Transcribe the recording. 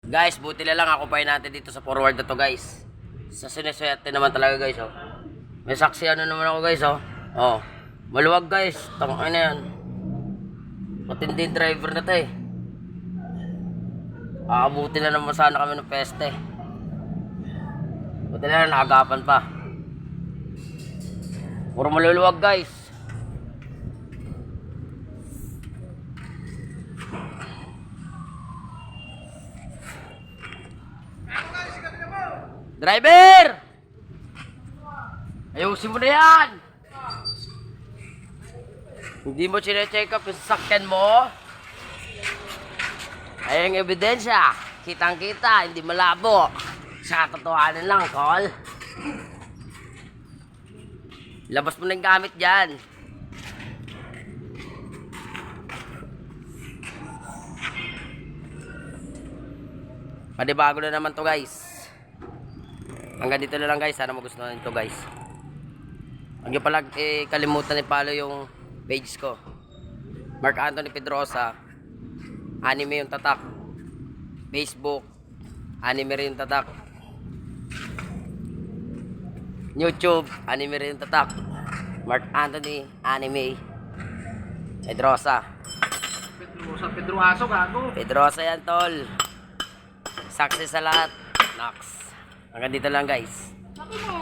Guys, buti na lang ako pa natin dito sa forward na to guys. Sa sineswerte naman talaga guys oh. May saksi ano naman ako guys oh. Oh. Maluwag guys. Tangay na yan. Matindi driver na to eh. Buti na naman sana kami ng peste. Buti na lang nakagapan pa. Puro maluluwag guys. Driver! Ayusin mo na yan! Hindi mo sine-check up yung sasakyan mo? Ay ang ebidensya. Kitang-kita, hindi malabo. Sa katotohanan lang, Col. Labas mo na yung gamit dyan. Panibago na naman to guys. Hanggang dito na lang guys. Sana magustuhan nito guys. Huwag nyo pala kalimutan i-follow yung page ko. Mark Anthony Pedrosa. Anime yung tatak. Facebook. Anime rin yung tatak. YouTube. Anime rin yung tatak. Mark Anthony Anime Pedrosa. Pedroaso gago. Pedrosa yan tol. Success sa lahat. Nox. Hanggang dito lang guys.